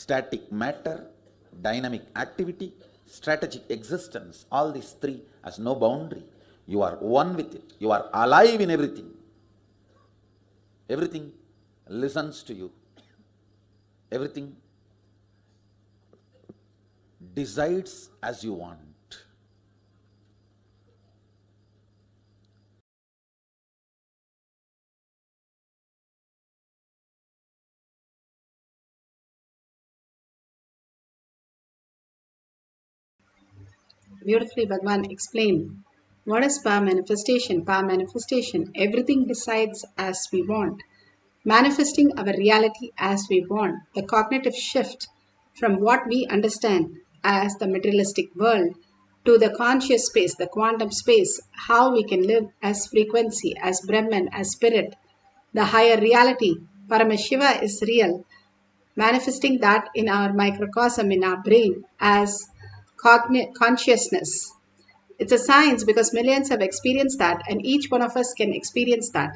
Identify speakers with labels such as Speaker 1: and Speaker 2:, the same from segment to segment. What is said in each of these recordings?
Speaker 1: static matter, dynamic activity, strategic existence, all these three has no boundary. You are one with it. You are alive in everything. Everything listens to you. Everything decides as you want.
Speaker 2: Beautifully, Bhagwan explained. What is power manifestation? Power manifestation, everything decides as we want, manifesting our reality as we want. The cognitive shift from what we understand as the materialistic world to the conscious space, the quantum space, how we can live as frequency, as Brahman, as spirit, the higher reality. Paramashiva is real, manifesting that in our microcosm, in our brain, as consciousness. It's a science because millions have experienced that, and each one of us can experience that.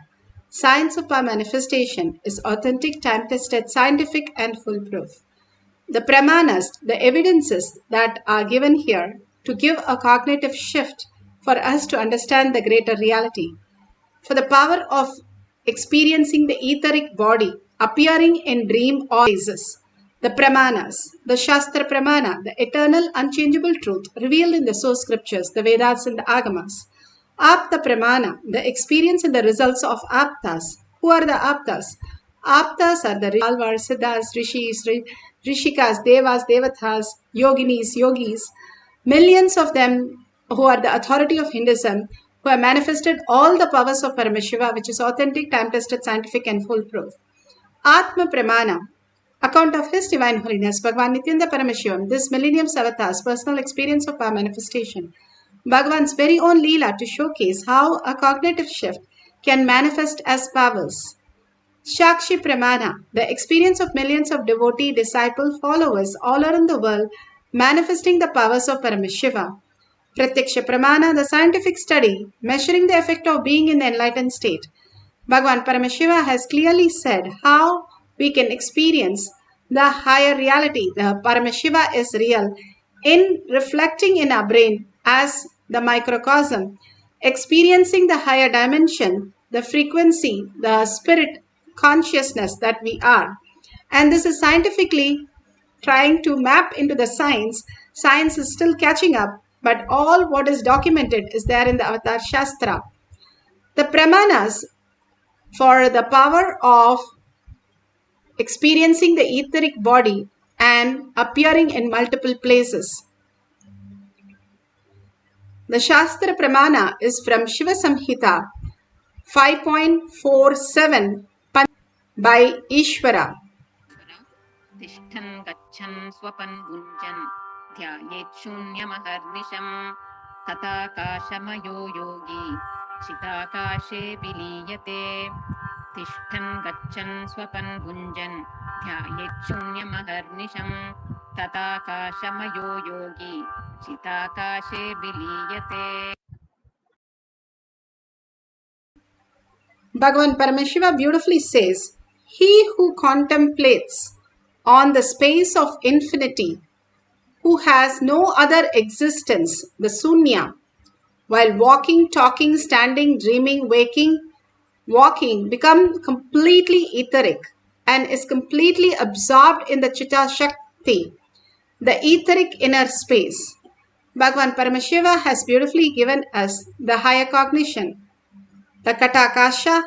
Speaker 2: Science of our manifestation is authentic, time-tested, scientific, and foolproof. The pramanas, the evidences that are given here to give a cognitive shift for us to understand the greater reality. For the power of experiencing the etheric body appearing in dream or phases. The Pramanas, the Shastra Pramana, the eternal unchangeable truth revealed in the source scriptures, the Vedas and the Agamas. Apta Pramana, the experience and the results of Aptas. Who are the Aptas? Aptas are the Alvars, Siddhas, Rishis, Rishikas, Devas, Devatas, Yoginis, Yogis. Millions of them who are the authority of Hinduism, who have manifested all the powers of Paramashiva, which is authentic, time-tested, scientific, and foolproof. Atma Pramana, account of His Divine Holiness, Bhagavan Nithyananda Paramashivam, this millennium's avatar's personal experience of power manifestation. Bhagavan's very own Leela to showcase how a cognitive shift can manifest as powers. Shakshi Pramana, the experience of millions of devotee, disciple, followers all around the world, manifesting the powers of Paramashiva. Pratyaksha Pramana, the scientific study, measuring the effect of being in the enlightened state. Bhagavan Paramashiva has clearly said how we can experience the higher reality. The Paramashiva is real in reflecting in our brain as the microcosm, experiencing the higher dimension, the frequency, the spirit consciousness that we are. And this is scientifically trying to map into the science. Science is still catching up, but all what is documented is there in the Avatar Shastra. The Pramanas for the power of experiencing the etheric body and appearing in multiple places. The Shastra Pramana is from Shiva Samhita 5.47 by Ishvara.
Speaker 3: तिष्ठन् गच्छन् स्वपन् भुञ्जन् ध्यायेत् शून्यमहर्निशम् तथाकाशमयो योगी चिदाकाशे विलीयते तिष्ठन् गच्छन् स्वपन् भुञ्जन् ध्यायेत् शून्यमहर्निशम् तथाकाशमयो योगी चिदाकाशे विलीयते.
Speaker 2: Bhagavan Paramashiva beautifully says, he who contemplates on the space of infinity, who has no other existence, the Sunya, while walking, talking, standing, dreaming, waking, walking, become completely etheric and is completely absorbed in the Chitta Shakti, the etheric inner space. Bhagavan Paramashiva has beautifully given us the higher cognition, the Katakasha,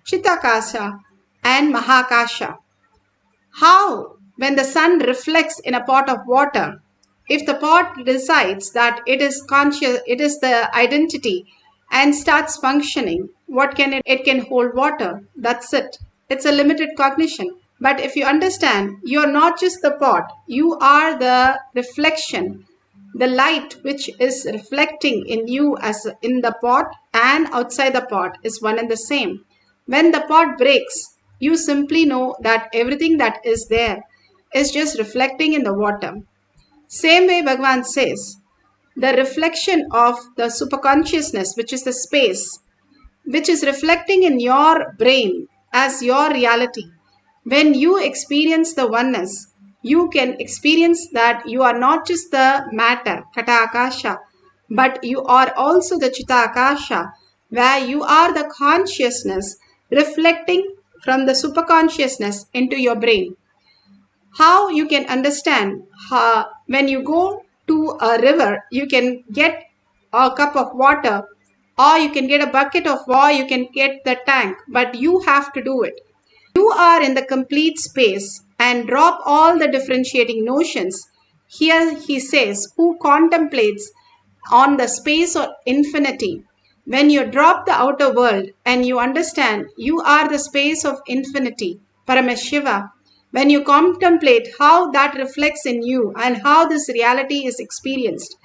Speaker 2: Chitakasha, and Mahakasha. How, when the sun reflects in a pot of water, if the pot decides that it is conscious, it is the identity, and starts functioning, what can it? It can hold water. That's it. It's a limited cognition. But if you understand, you are not just the pot, you are the reflection, the light which is reflecting in you as in the pot and outside the pot is one and the same. When the pot breaks, you simply know that everything that is there is just reflecting in the water. Same way Bhagavan says, the reflection of the superconsciousness, which is the space, which is reflecting in your brain as your reality. When you experience the oneness, you can experience that you are not just the matter, Kata Akasha, but you are also the Chitta Akasha, where you are the consciousness reflecting from the superconsciousness into your brain. How you can understand how, when you go to a river, you can get a cup of water, or you can get a bucket of water, or you can get the tank, but you have to do it. You are in the complete space and drop all the differentiating notions. Here he says, who contemplates on the space of infinity. When you drop the outer world and you understand you are the space of infinity, Paramashiva, when you contemplate how that reflects in you and how this reality is experienced,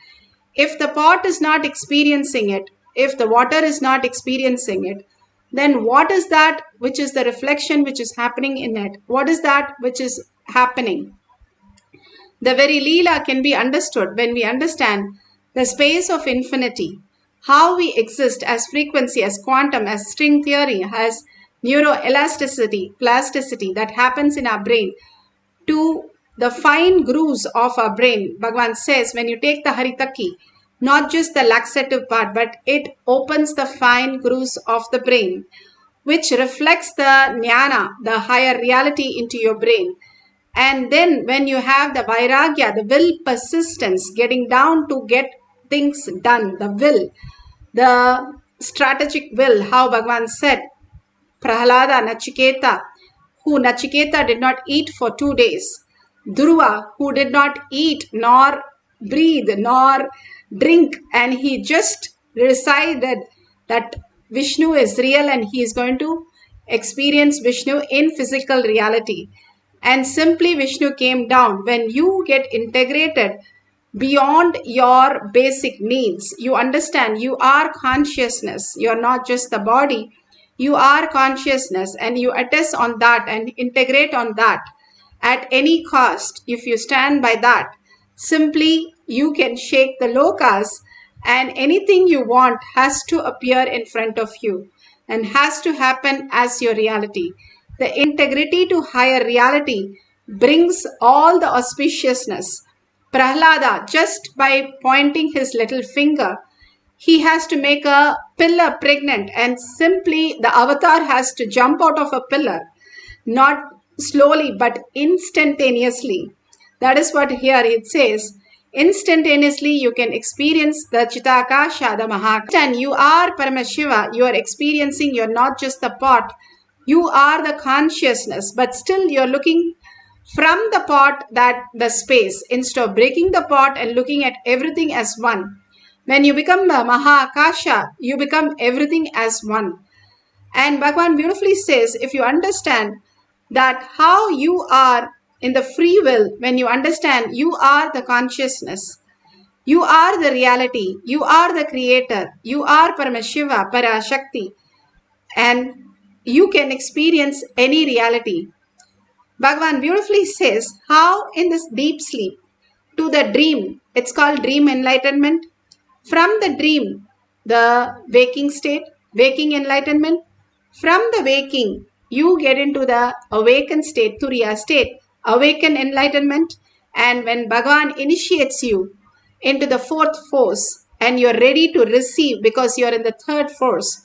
Speaker 2: if the pot is not experiencing it, if the water is not experiencing it, then what is that which is the reflection which is happening in it? What is that which is happening? The very Leela can be understood when we understand the space of infinity, how we exist as frequency, as quantum, as string theory, as neuroelasticity, plasticity that happens in our brain to the fine grooves of our brain. Bhagavan says when you take the Haritaki, not just the laxative part, but it opens the fine grooves of the brain, which reflects the jnana, the higher reality into your brain. And then when you have the vairagya, the will persistence, getting down to get things done, the will, the strategic will, how Bhagavan said, Prahalada, Nachiketa, who Nachiketa did not eat for 2 days. Dhruva, who did not eat nor breathe nor drink, and he just decided that Vishnu is real and he is going to experience Vishnu in physical reality. And simply Vishnu came down. When you get integrated beyond your basic needs, you understand you are consciousness. You are not just the body. You are consciousness, and you attest on that and integrate on that at any cost. If you stand by that, simply you can shake the lokas, and anything you want has to appear in front of you and has to happen as your reality. The integrity to higher reality brings all the auspiciousness. Prahlada, just by pointing his little finger, he has to make a pillar pregnant, and simply the avatar has to jump out of a pillar, not slowly but instantaneously. That is what here it says. Instantaneously you can experience the Chitakasha, the Mahakasha. And you are Paramashiva, you are experiencing, you're not just the pot, you are the consciousness, but still you're looking from the pot, that the space, instead of breaking the pot and looking at everything as one. When you become the Mahakasha, you become everything as one. And Bhagavan beautifully says, if you understand that how you are in the free will, when you understand you are the consciousness, you are the reality, you are the creator, you are Paramashiva, Parashakti, and you can experience any reality. Bhagavan beautifully says how in this deep sleep to the dream, it's called dream enlightenment. From the dream, the waking state, waking enlightenment. From the waking, you get into the awakened state, Turiya state, awakened enlightenment. And when Bhagavan initiates you into the fourth force and you're ready to receive because you're in the third force,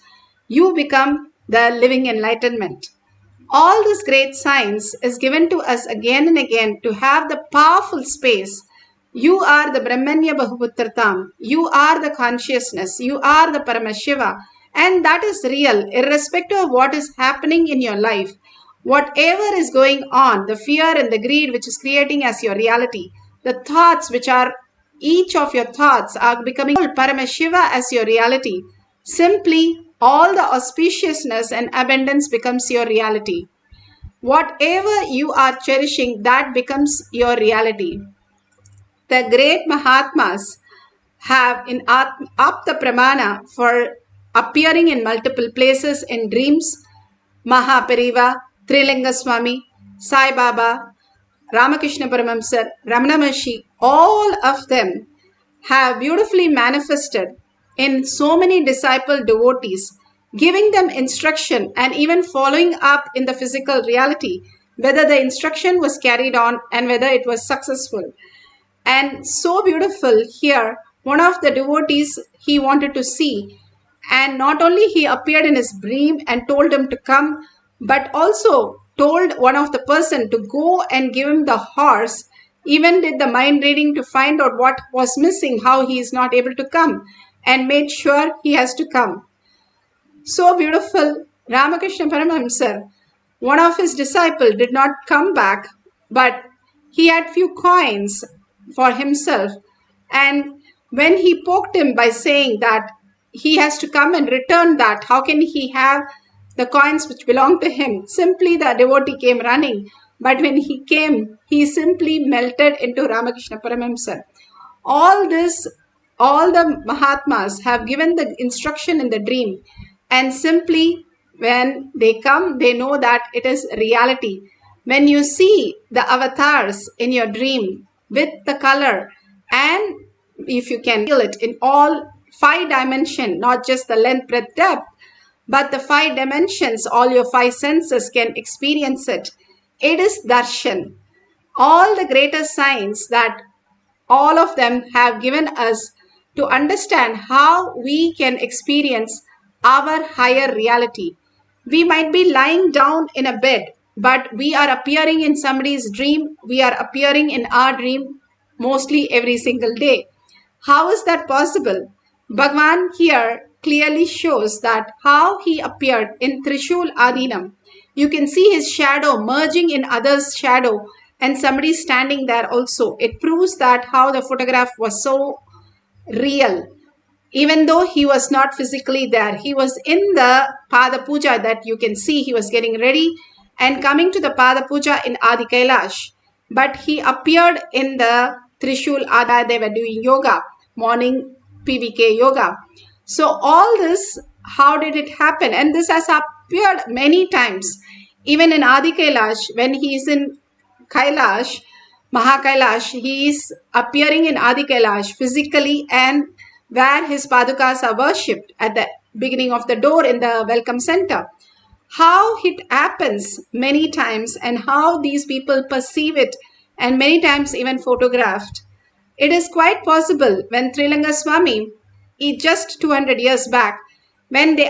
Speaker 2: you become the living enlightenment. All this great science is given to us again and again to have the powerful space. You are the Brahmanya Bahuputratam. You are the consciousness. You are the Paramashiva. And that is real, irrespective of what is happening in your life. Whatever is going on, the fear and the greed which is creating as your reality, the thoughts which are, each of your thoughts are becoming Paramashiva as your reality. Simply, all the auspiciousness and abundance becomes your reality. Whatever you are cherishing, that becomes your reality. The great Mahatmas have in Apta Pramana for appearing in multiple places in dreams. Mahapariva, Trilinga Swami, Sai Baba, Ramakrishna Paramamsar, Ramana Maharshi, all of them have beautifully manifested in so many disciple devotees, giving them instruction and even following up in the physical reality whether the instruction was carried on and whether it was successful. And so beautiful here, one of the devotees he wanted to see, and not only he appeared in his dream and told him to come, but also told one of the person to go and give him the horse, even did the mind reading to find out what was missing, how he is not able to come, and made sure he has to come. So beautiful. Ramakrishna Paramahamsa, one of his disciples, did not come back, but he had few coins for himself. And when he poked him by saying that he has to come and return that, how can he have the coins which belong to him? Simply the devotee came running. But when he came, he simply melted into Ramakrishna Paramahamsa. All this, all the Mahatmas have given the instruction in the dream, and simply when they come, they know that it is reality. When you see the avatars in your dream with the color, and if you can feel it in all 5 dimensions, not just the length, breadth, depth, but the 5 dimensions, all your 5 senses can experience it. It is darshan. All the greater signs that all of them have given us to understand how we can experience our higher reality. We might be lying down in a bed, but we are appearing in somebody's dream. We are appearing in our dream mostly every single day. How is that possible? Bhagavan here clearly shows that how he appeared in Trishul Adinam. You can see his shadow merging in others' shadow, and somebody standing there also. It proves that how the photograph was so real. Even though he was not physically there, he was in the Pada Puja that you can see. He was getting ready and coming to the Pada Puja in Adi Kailash. But he appeared in the Trishul Ada. They were doing yoga, morning PVK yoga. So all this, how did it happen? And this has appeared many times. Even in Adi Kailash, when he is in Kailash, Mahakailash, he is appearing in Adi Kailash physically, and where his padukas are worshipped at the beginning of the door in the welcome center. How it happens many times, and how these people perceive it, and many times even photographed. It is quite possible when Trilanga Swami, just 200 years back, when they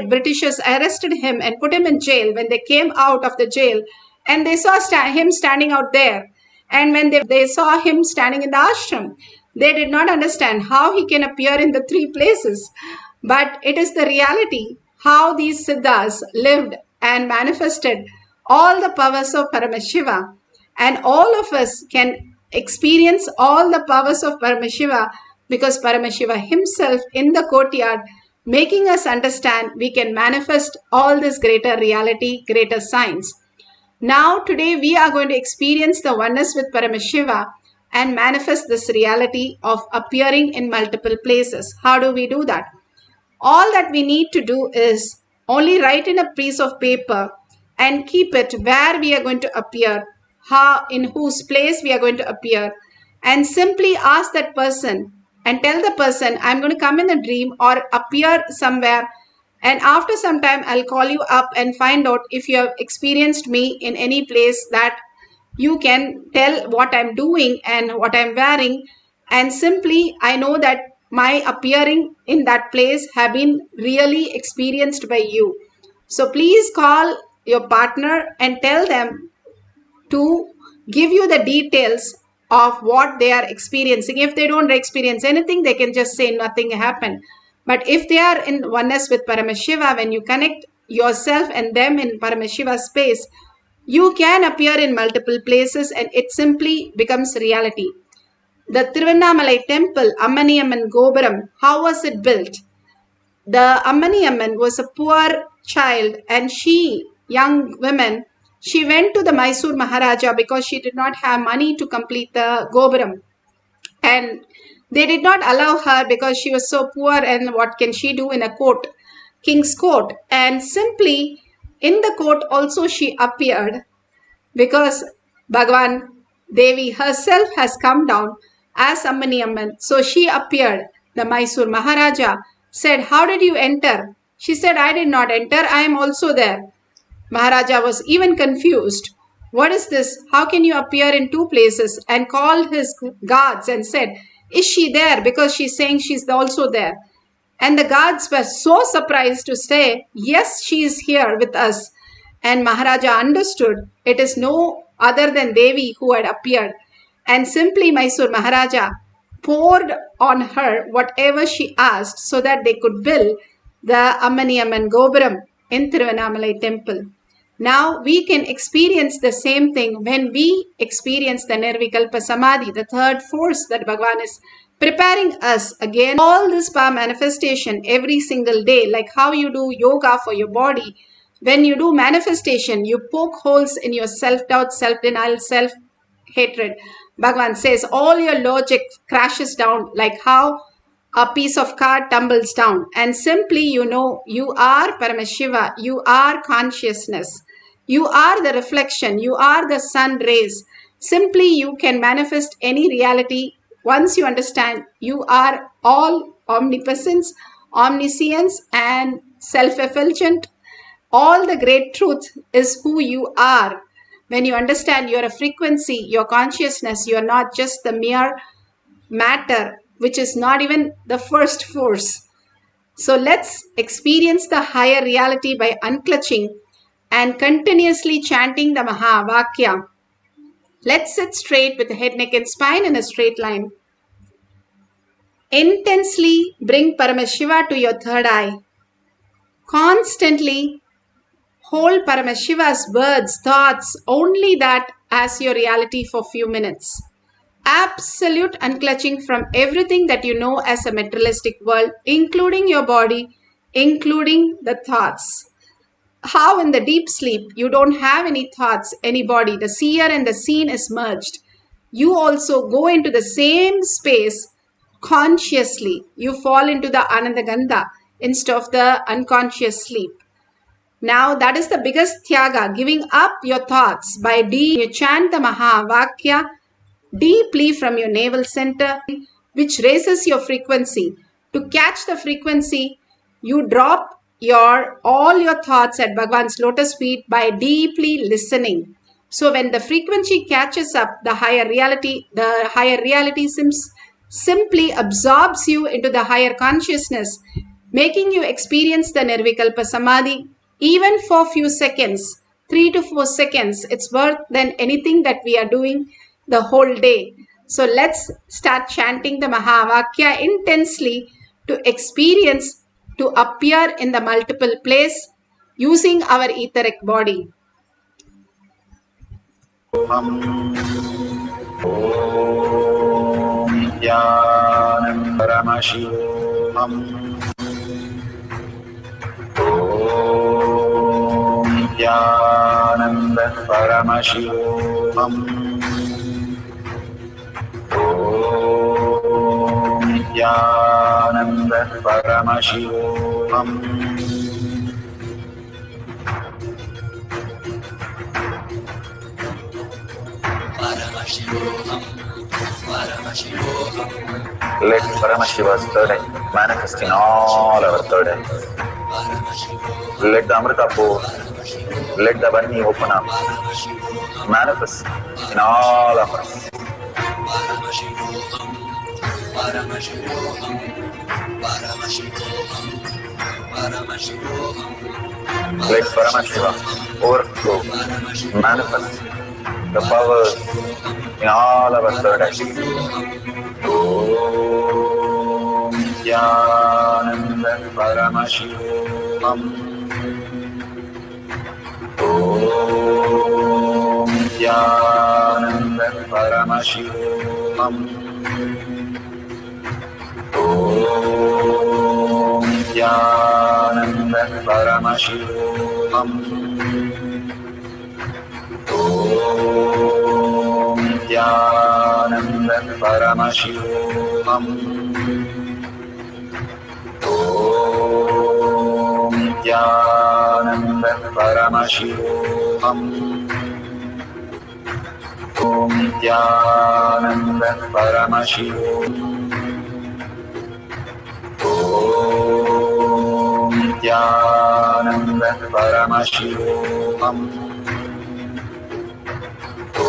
Speaker 2: Britishers arrested him and put him in jail, when they came out of the jail and they saw him standing out there, and when they saw him standing in the ashram, they did not understand how he can appear in the 3 places. But it is the reality, how these Siddhas lived and manifested all the powers of Paramashiva, and all of us can experience all the powers of Paramashiva, because Paramashiva himself in the courtyard making us understand we can manifest all this greater reality, greater science. Now today we are going to experience the oneness with Paramashiva and manifest this reality of appearing in multiple places. How do we do that? All that we need to do is only write in a piece of paper and keep it where we are going to appear, how, in whose place we are going to appear, and simply ask that person and tell the person, I'm going to come in a dream or appear somewhere, and after some time I'll call you up and find out if you have experienced me in any place, that you can tell what I'm doing and what I'm wearing, and simply I know that my appearing in that place have been really experienced by you. So please call your partner and tell them to give you the details of what they are experiencing. If they don't experience anything, they can just say nothing happened. But if they are in oneness with Paramashiva, when you connect yourself and them in Paramashiva space, you can appear in multiple places and it simply becomes reality. The Tiruvannamalai temple, Ammaniyamman Gopuram, how was it built? The Ammaniyamman was a poor child, and she, young woman, she went to the Mysore Maharaja because she did not have money to complete the Gopuram. And they did not allow her because she was so poor, and what can she do in a court, king's court? And simply in the court also she appeared, because Bhagavan Devi herself has come down as Ammaniyamman. So she appeared. The Mysore Maharaja said, how did you enter? She said, I did not enter, I am also there. Maharaja was even confused. What is this? How can you appear in two places? And called his guards and said, is she there? Because she's saying she's also there. And the guards were so surprised to say, yes, she is here with us. And Maharaja understood it is no other than Devi who had appeared. And simply Mysore Maharaja poured on her whatever she asked so that they could build the Ammaniyamman Gopuram in Thiruvannamalai temple. Now we can experience the same thing when we experience the Nirvikalpa Samadhi, the third force that Bhagavan is preparing us again. All this power manifestation every single day, like how you do yoga for your body. When you do manifestation, you poke holes in your self-doubt, self-denial, self-hatred. Bhagavan says all your logic crashes down like how a piece of card tumbles down, and simply you know you are Paramashiva, you are consciousness, you are the reflection, you are the sun rays. Simply you can manifest any reality once you understand you are all omnipotence, omniscience, and self-effulgent. All the great truth is who you are. When you understand you're a frequency, your consciousness, you're not just the mere matter, which is not even the first force. So let's experience the higher reality by unclutching and continuously chanting the Mahavakya. Let's sit straight with the head, neck, and spine in a straight line. Intensely bring Paramashiva to your third eye. Constantly hold Paramashiva's words, thoughts, only that as your reality for few minutes. Absolute unclutching from everything that you know as a materialistic world, including your body, including the thoughts. How in the deep sleep you don't have any thoughts, any body, the seer and the seen is merged. You also go into the same space consciously. You fall into the Anandagandha instead of the unconscious sleep. Now that is the biggest tyaga, giving up your thoughts by you chant the Mahavakya deeply from your navel center, which raises your frequency. To catch the frequency, you drop all your thoughts at Bhagavan's lotus feet by deeply listening. So when the frequency catches up, the higher reality simply absorbs you into the higher consciousness, making you experience the Nirvikalpa Samadhi even for few seconds, 3 to 4 seconds. It's worth than anything that we are doing the whole day. So let's start chanting the Mahavakya intensely to experience, to appear in the multiple place using our etheric body.
Speaker 1: Om Nithyananda Paramashivam. Om Nithyananda Paramashivam. Om Nithyananda Paramashivoham. Let Paramashiva's third eye manifest in all our third eyes. Let the Amrita pour, let the Vani open up, manifest in all of us. Let Paramashiva overflow, manifest the powers in all our third eyes. Om Nithyananda Paramashivam. Om Nithyananda Paramashivam. Om Nithyananda Paramashivam. Om Nithyananda Paramashivam. Om Nithyananda Paramashivam. Om Nithyananda Paramashivam. Om Nithyananda Paramashivoham.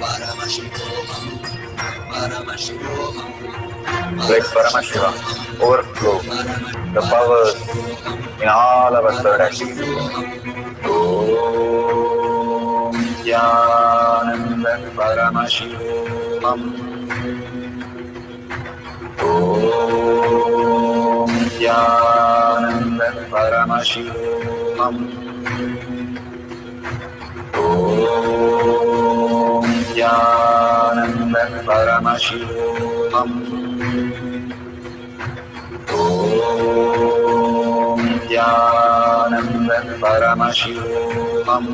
Speaker 4: Paramashivoham, Paramashivoham,
Speaker 1: Let Paramashiva overflow the powers in all our third eye. Om Jnananda Paramashivoham. Om Jnananda Paramashivoham. Om Jnananda Paramashivoham. Om Jnananda Paramashivoham.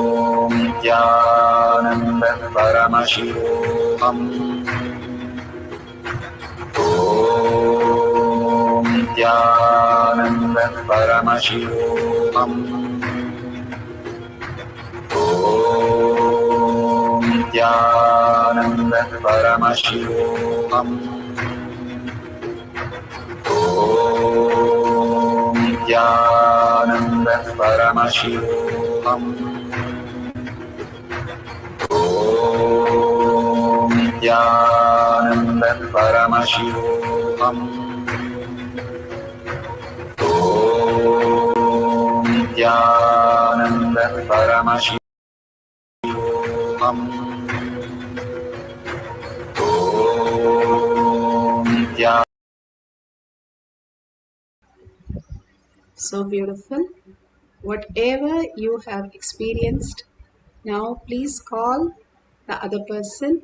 Speaker 1: Om Jnananda Paramashivoham. Om Jnananda Paramashivoham. Om Jnananda Paramashivoham. Om Jnananda Paramashivoham. Om Jnananda Paramashivoham. Om Jnananda Paramashivoham. Om Jnananda.
Speaker 2: So beautiful. Whatever you have experienced, now please call the other person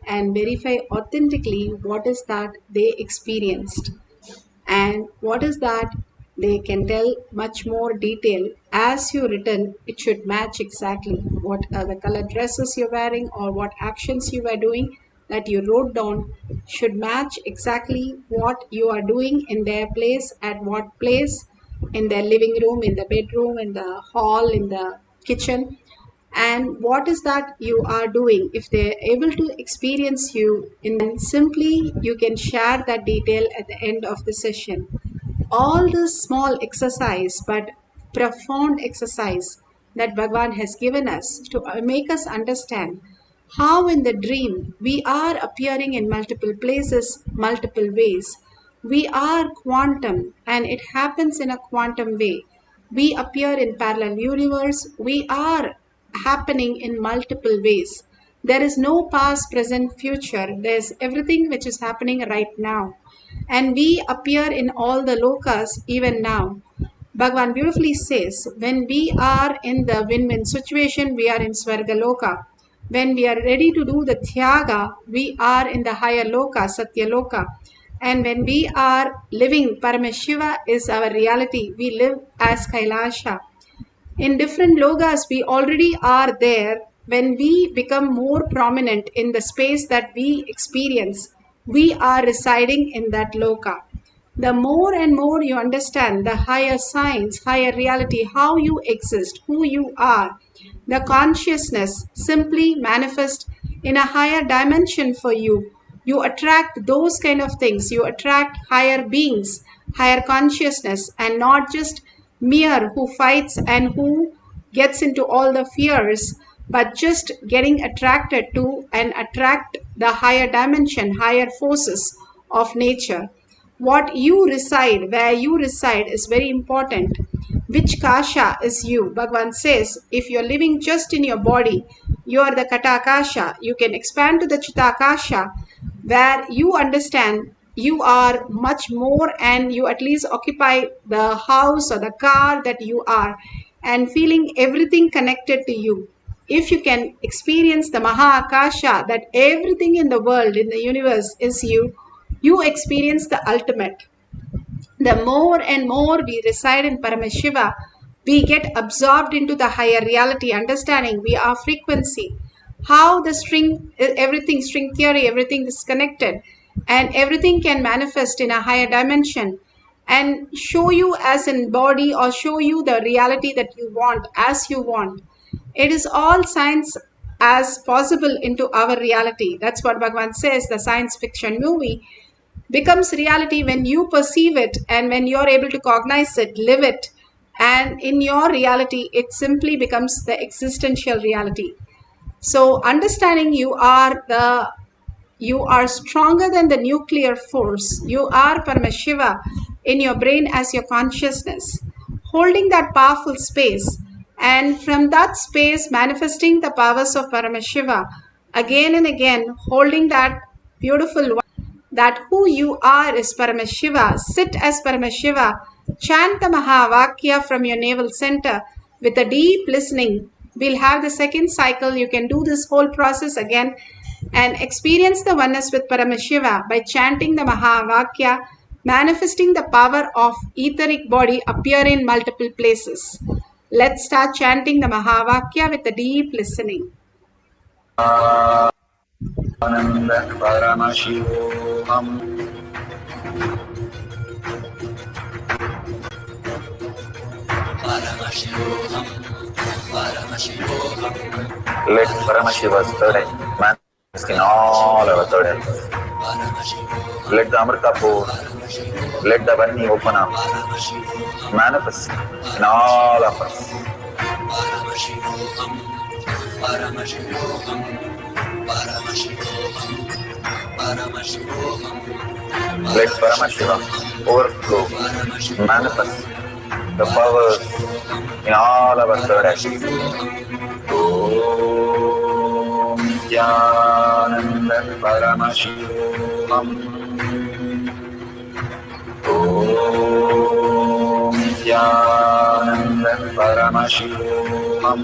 Speaker 2: and verify authentically what is that they experienced and what is that they can tell much more detail. As you written, it should match exactly what are the color dresses you're wearing or what actions you were doing that you wrote down should match exactly what you are doing in their place, at what place, in their living room, in the bedroom, in the hall, in the kitchen, and what is that you are doing. If they're able to experience you in, simply you can share that detail at the end of the session. All this small exercise but profound exercise that Bhagavan has given us to make us understand how in the dream we are appearing in multiple places, multiple ways. We are quantum and it happens in a quantum way. We appear in parallel universe. We are happening in multiple ways. There is no past, present, future. There's everything which is happening right now. And we appear in all the lokas even now. Bhagavan beautifully says, when we are in the win-win situation, we are in Swargaloka. When we are ready to do the Tyaga, we are in the higher Loka, Satya Loka. And when we are living, Paramashiva is our reality. We live as Kailasha. In different logas, we already are there. When we become more prominent in the space that we experience, we are residing in that loka. The more and more you understand the higher science, higher reality, how you exist, who you are, the consciousness simply manifest in a higher dimension for you. You attract those kind of things. You attract higher beings, higher consciousness, and not just mere who fights and who gets into all the fears, but just getting attracted to and attract the higher dimension, higher forces of nature. What you reside, where you reside is very important. Which kasha is you? Bhagavan says, if you're living just in your body, you are the katakasha. You can expand to the chitakasha, where you understand you are much more and you at least occupy the house or the car that you are and feeling everything connected to you. If you can experience the Maha Akasha, that everything in the world, in the universe is you, you experience the ultimate. The more and more we reside in Paramashiva, we get absorbed into the higher reality, understanding we are frequency. How the string, everything, string theory, everything is connected, and everything can manifest in a higher dimension and show you as in body or show you the reality that you want as you want. It is all science as possible into our reality. That's what Bhagavan says, the science fiction movie becomes reality when you perceive it and when you're able to cognize it, live it, And in your reality, it simply becomes the existential reality. So understanding you are stronger than the nuclear force. You are Paramashiva in your brain as your consciousness, holding that powerful space, and from that space manifesting the powers of Paramashiva again and again, holding that beautiful that who you are is Paramashiva. Sit as Paramashiva. Chant the Mahavakya from your navel center with a deep listening. We'll have the second cycle. You can do this whole process again and experience the oneness with Paramashiva by chanting the Mahavakya, manifesting the power of etheric body appear in multiple places. Let's start chanting the Mahavakya with a deep listening.
Speaker 1: Paramashivoham.
Speaker 4: Paramashivoham. Paramashivoham.
Speaker 1: Let Paramashiva's third eye manifest in all our third eyes. Let the Amrita pour, let the Vani open up, manifest in all of us.
Speaker 4: Paramashivoham. Paramashivoham. Paramashivoham. Paramashivoham.
Speaker 1: Let Paramashiva overflow, manifest the powers in all our third eyes. Om Nithyananda Paramashivam. Om Nithyananda Paramashivam. Om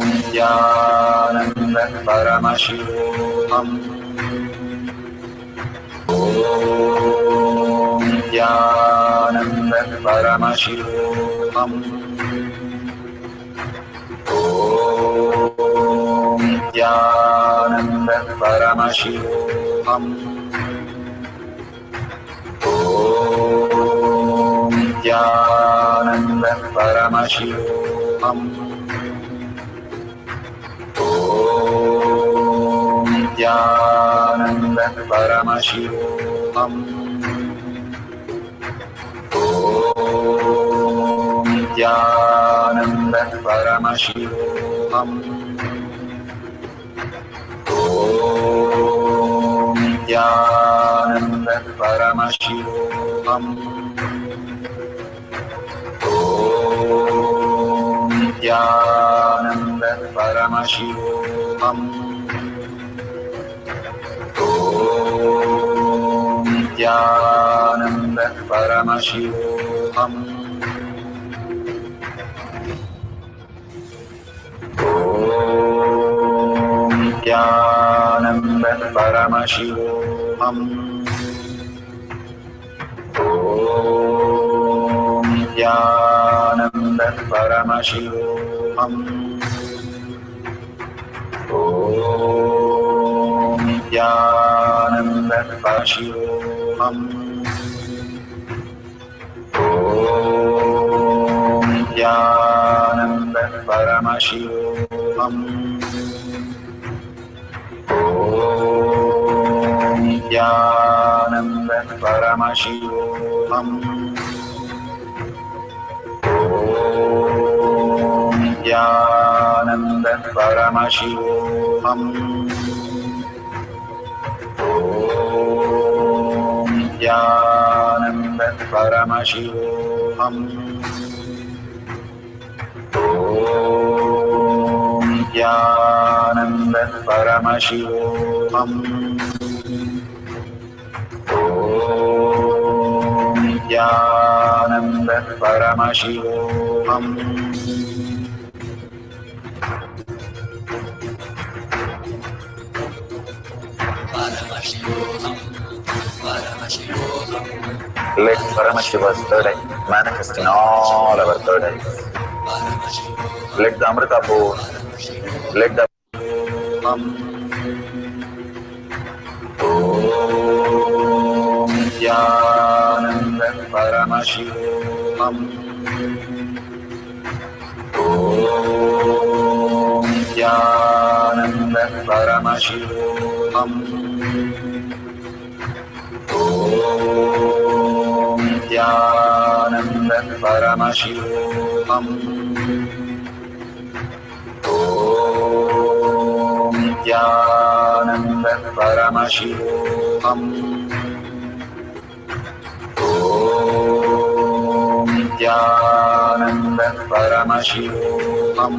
Speaker 1: Nithyananda Paramashivam. Om Nithyananda Paramashivoham. Om Nithyananda Paramashivoham. Om Nithyananda Paramashivoham. Om Nithyananda Paramashivoham. Om Nithyananda Paramashivoham. Om Nithyananda Paramashivoham. Om Nithyananda Paramashivoham. Om Nithyananda Paramashivoham. Om Nithyananda Paramashivoham. Om Nithyananda Paramashivoham. Om Nithyananda Paramashivoham. Om Nithyananda Paramashivoham. Om Nithyananda Paramashivoham. Om Nithyananda Paramashivoham. Om Nithyananda Paramashivoham. Om Nithyananda Paramashivoham. Om Nithyananda Paramashivoham.
Speaker 4: Paramashivoham. Paramashivoham.
Speaker 1: Let Paramashiva's third eye manifest in all our third eyes. Let the Amrita pour, let the Om Nithyananda Paramashivoham. Om Nithyananda Paramashivoham. Om Paramashivoham. Om Nithyananda Paramashivoham. Om Nithyananda Paramashivoham.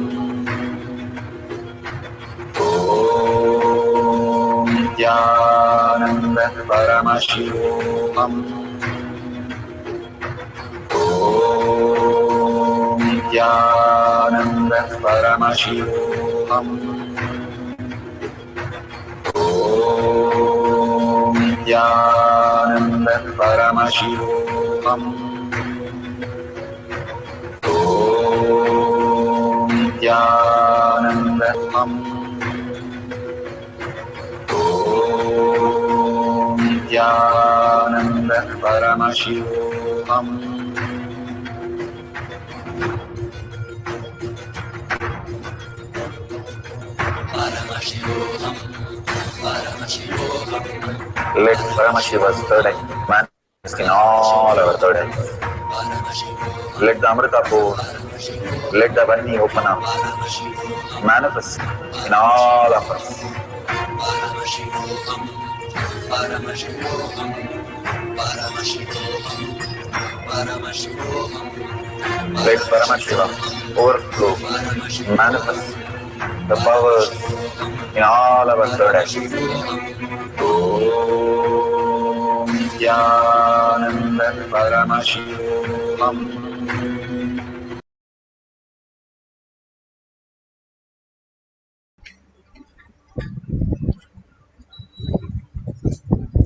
Speaker 1: Om Nithyananda Paramashivoham. Om Nithyananda Paramashivoham. Om Nithyananda Paramashivoham. Om Nithyananda Paramashivoham. Om Nithyananda Paramashivoham.
Speaker 4: Paramashivoham, Paramashivoham,
Speaker 1: Let Paramashiva's third eye manifest in all our third eyes.
Speaker 4: Paramashivoham,
Speaker 1: Let the Amrita pour, let the Vani open up,
Speaker 4: Paramashivoham,
Speaker 1: manifest in all of us.
Speaker 4: Paramashivoham, Paramashivoham, Paramashivoham, Paramashivoham,
Speaker 1: Let Paramashiva overflow, manifest the powers in all our third eyes. Om Nithyananda Paramashivoham.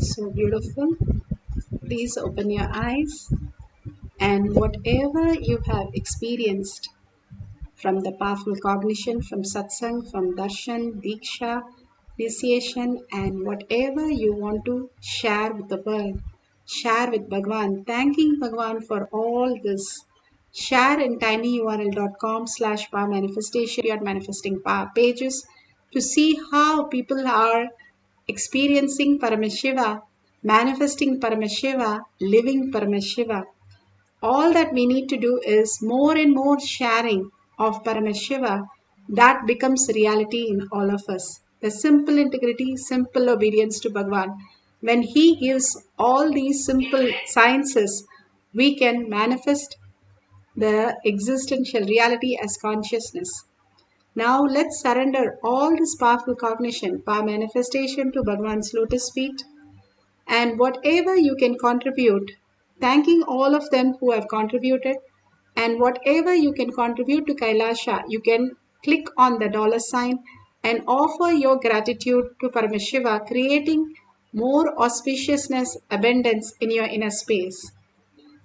Speaker 2: So beautiful. Please open your eyes, and whatever you have experienced from the powerful cognition, from satsang, from darshan, diksha, initiation, and whatever you want to share with the world, share with Bhagwan, thanking Bhagwan for all this. Share in tinyurl.com/power manifestation, your manifesting power pages, to see how people are experiencing Paramashiva, manifesting Paramashiva, living Paramashiva. All that we need to do is more and more sharing of Paramashiva that becomes reality in all of us. The simple integrity, simple obedience to Bhagwan. When He gives all these simple sciences, we can manifest the existential reality as consciousness. Now let's surrender all this powerful cognition, power manifestation to Bhagwan's lotus feet, and whatever you can contribute, thanking all of them who have contributed, and whatever you can contribute to Kailasha, you can click on the dollar sign and offer your gratitude to Paramashiva, creating more auspiciousness, abundance in your inner space.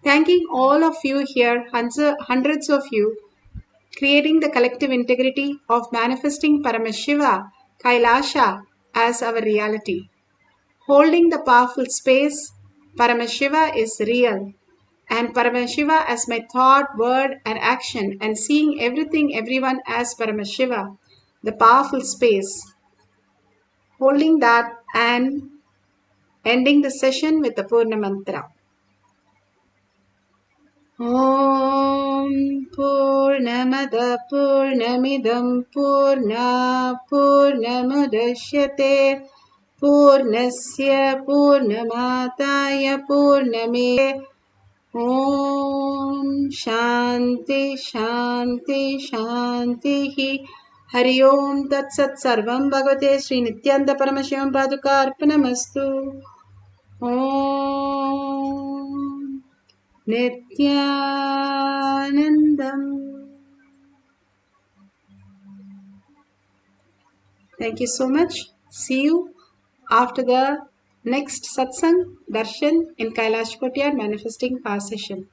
Speaker 2: Thanking all of you here, hundreds of you, creating the collective integrity of manifesting Paramashiva, Kailasha as our reality. Holding the powerful space, Paramashiva is real, and Paramashiva as my thought, word, and action, and seeing everything, everyone as Paramashiva, the powerful space. Holding that and ending the session with the Purna Mantra. Om Purnamada Purnamidam Purna Purnamudashyate Purnasya Purnamataya Purname Om Shanti Shanti Shanti Hari Om Tat Sat Sarvam Bhagavate Sri Nithyananda Paramashivam Paduka Arpanamastu Om Nithyanandam. Thank you so much. See you after the next satsang darshan in Kailash Kotiyar manifesting power session.